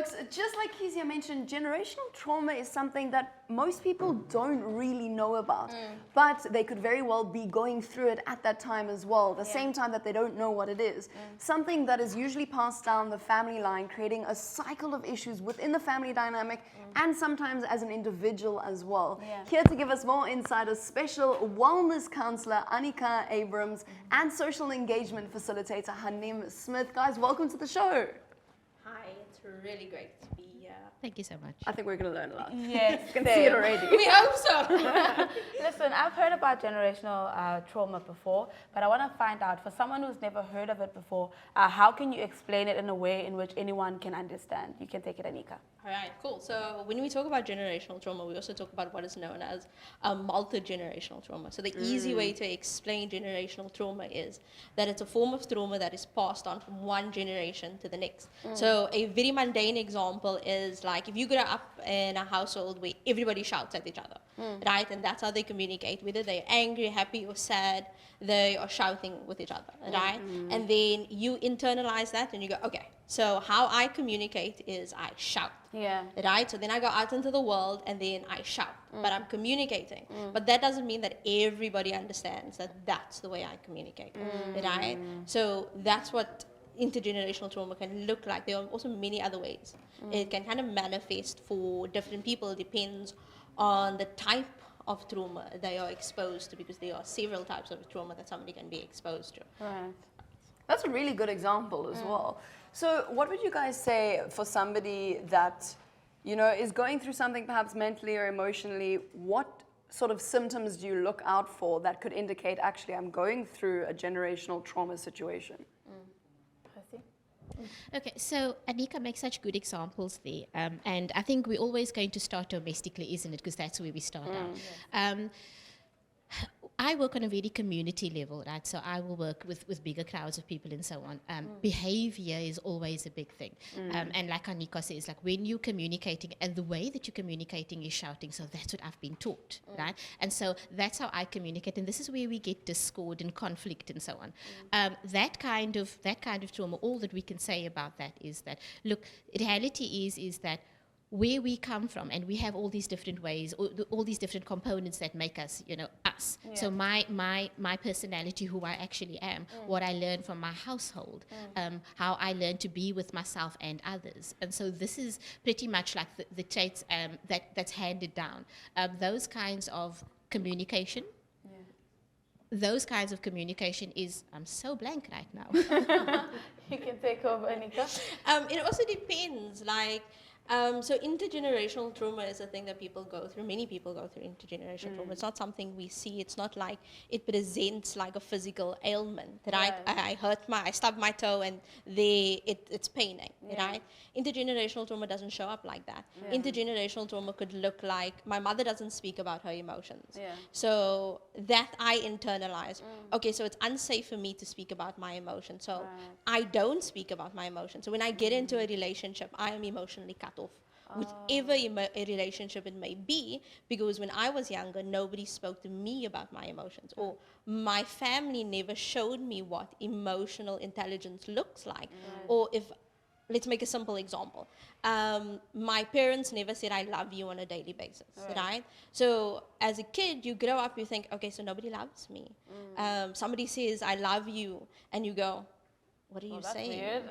folks, just like Kezia mentioned, generational trauma is something that most people don't really know about, but they could very well be going through it at that time as well, the same time that they don't know what it is. Something that is usually passed down the family line, creating a cycle of issues within the family dynamic and sometimes as an individual as well. Here to give us more insight is Special Wellness Councillor Aneeqa Abrams and Social Engagement Facilitator Haneem Smith. Guys, welcome to the show. Hi, it's really great to be here. Thank you so much. I think we're going to learn a lot. Yes, You can see it already. We hope so. Listen, I've heard about generational trauma before, but I want to find out, for someone who's never heard of it before, how can you explain it in a way in which anyone can understand? You can take it, Aneeqa. All right, cool. So when we talk about generational trauma, we also talk about what is known as multi-generational trauma. So the easy way to explain generational trauma is that it's a form of trauma that is passed on from one generation to the next. So a very mundane example is like if you grow up in a household where everybody shouts at each other, right? And that's how they communicate, whether they're angry, happy, or sad, they are shouting with each other, right? And then you internalize that and you go, okay, so how I communicate is I shout. Right? So then I go out into the world and then I shout, but I'm communicating. But that doesn't mean that everybody understands that that's the way I communicate, right? So that's what intergenerational trauma can look like. There are also many other ways. It can kind of manifest for different people. It depends on the type of trauma they are exposed to, because there are several types of trauma that somebody can be exposed to. Right. That's a really good example as well. So what would you guys say for somebody that, you know, is going through something perhaps mentally or emotionally? What sort of symptoms do you look out for that could indicate, actually, I'm going through a generational trauma situation? Okay, so Aneeqa makes such good examples there. And I think we're always going to start domestically, isn't it? Because that's where we start out. I work on a very community level, right? So I will work with bigger crowds of people and so on. Behavior is always a big thing. And like Aneeqa says, like when you're communicating, and the way that you're communicating is shouting, so that's what I've been taught, right? And so that's how I communicate, and this is where we get discord and conflict and so on. That kind of trauma, all that we can say about that is that, look, reality is that where we come from, and we have all these different ways, all these different components that make us, you know, us. So my personality, who I actually am, what I learned from my household, how I learned to be with myself and others. And so this is pretty much like the traits that's handed down. Those kinds of communication. Those kinds of communication is, I'm so blank right now. You can take over, Aneeqa. It also depends, like, so intergenerational trauma is a thing that people go through. Many people go through intergenerational trauma. It's not something we see. It's not like it presents like a physical ailment, right? I stubbed my toe and it's paining, right? Intergenerational trauma doesn't show up like that. Intergenerational trauma could look like my mother doesn't speak about her emotions. So that I internalize. Okay, so it's unsafe for me to speak about my emotions. So I don't speak about my emotions. So when I get into a relationship, I am emotionally cut off. Whichever a relationship it may be, because when I was younger, nobody spoke to me about my emotions, or my family never showed me what emotional intelligence looks like. Or if, let's make a simple example, my parents never said I love you on a daily basis, right? So as a kid, you grow up, you think, okay, so nobody loves me. Somebody says I love you, and you go, what are you saying? Weird.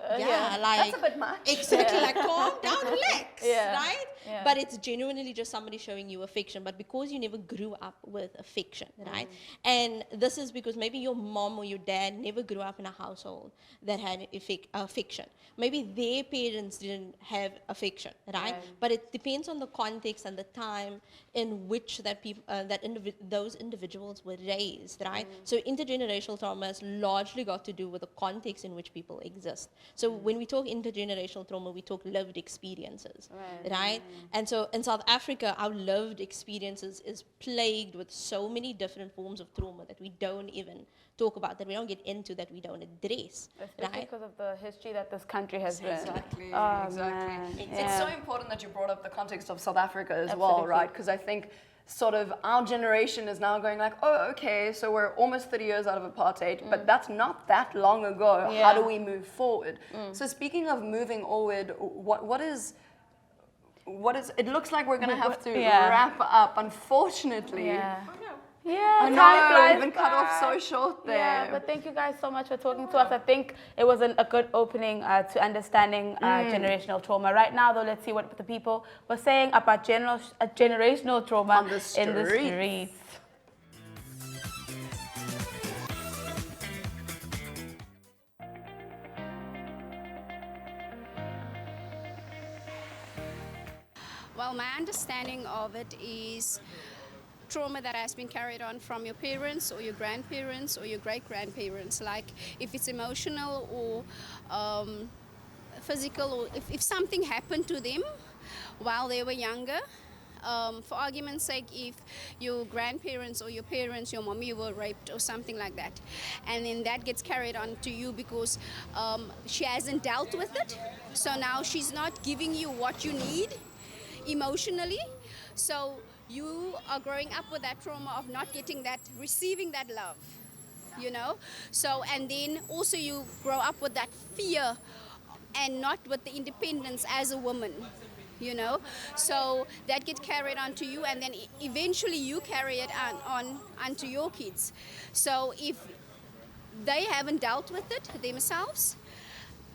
Like, that's a bit much. Exactly, like calm down, relax, right? Yeah. But it's genuinely just somebody showing you affection, but because you never grew up with affection, right? And this is because maybe your mom or your dad never grew up in a household that had affection. Maybe their parents didn't have affection, right? But it depends on the context and the time in which those individuals were raised, right? So intergenerational trauma has largely got to do with the context in which people exist. So when we talk intergenerational trauma, we talk lived experiences, right? And so in South Africa, our lived experiences is plagued with so many different forms of trauma that we don't even talk about, that we don't get into, that we don't address. Especially because of the history that this country has been. Exactly. Man. It's so important that you brought up the context of South Africa as well, right? Because I think sort of our generation is now going like, oh, okay, so we're almost 30 years out of apartheid, but that's not that long ago. Yeah. How do we move forward? So speaking of moving forward, what is, it looks like we're going to have to wrap up, unfortunately. Yeah. I Yeah, know, time flies we've been cut off by. so short there. Yeah, but thank you guys so much for talking to us. I think it was a good opening to understanding generational trauma. Right now, though, let's see what the people were saying about generational trauma On the in the streets. streets. Well, my understanding of it is trauma that has been carried on from your parents or your grandparents or your great-grandparents. Like if it's emotional or physical, or if something happened to them while they were younger. For argument's sake, if your grandparents or your parents, your mommy were raped or something like that, and then that gets carried on to you because she hasn't dealt with it, so now she's not giving you what you need emotionally, so you are growing up with that trauma of not getting that, receiving that love, you know. So, and then also you grow up with that fear and not with the independence as a woman, you know. So that gets carried on to you, and then eventually you carry it on onto your kids. So if they haven't dealt with it themselves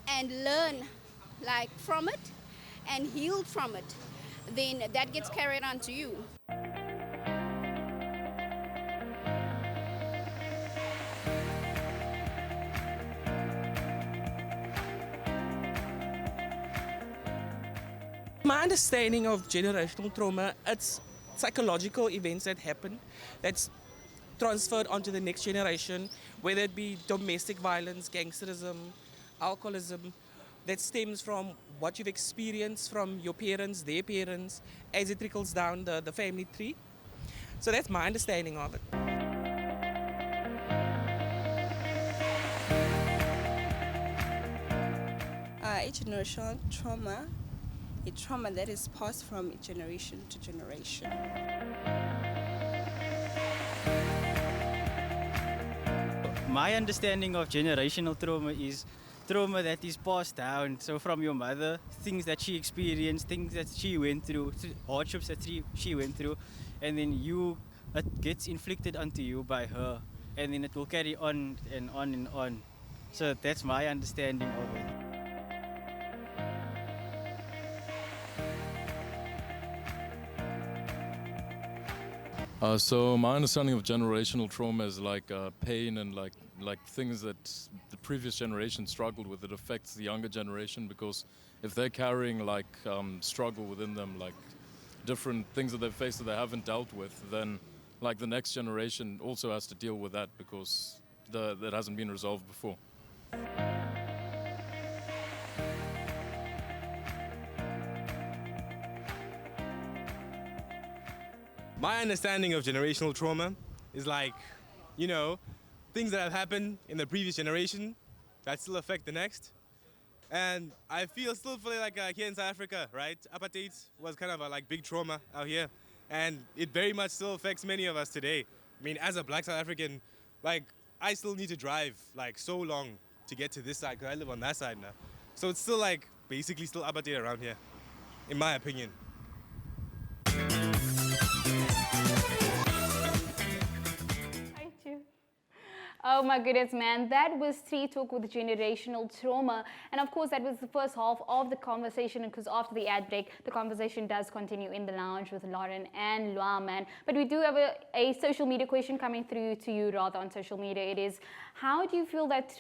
and learn like from it and healed from it, then that gets carried on to you. My understanding of generational trauma, it's psychological events that happen that's transferred onto the next generation, whether it be domestic violence, gangsterism, alcoholism, that stems from what you've experienced from your parents, their parents, as it trickles down the family tree. So that's my understanding of it. Generational trauma, a trauma that is passed from generation to generation. My understanding of generational trauma is trauma that is passed down. So from your mother, things that she experienced, things that she went through, hardships that she went through, and then it gets inflicted onto you by her, and then it will carry on and on and on. So that's my understanding of it. So my understanding of generational trauma is like pain and like things that the previous generation struggled with. It affects the younger generation because if they're carrying like struggle within them, like different things that they've faced that they haven't dealt with, then like the next generation also has to deal with that because that hasn't been resolved before. My understanding of generational trauma is like, you know, things that have happened in the previous generation that still affect the next. And I still feel like here in South Africa, right? Apartheid was kind of a like big trauma out here. And it very much still affects many of us today. I mean, as a black South African, like I still need to drive like so long to get to this side because I live on that side now. So it's still like basically still apartheid around here, in my opinion. Oh my goodness, man. That was Street Talk with generational trauma. And of course, that was the first half of the conversation, because after the ad break, the conversation does continue in the lounge with Lauren and Lua, man. But we do have a social media question coming through to you, rather, on social media. It is, how do you feel that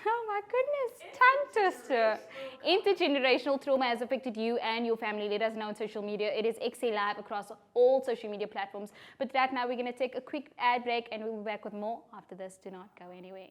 oh my goodness, tongue twister, intergenerational trauma has affected you and your family? Let us know on social media. It is EKSE Live across all social media platforms. But right now, we're going to take a quick ad break and we'll be back with more after this. Do not go anywhere.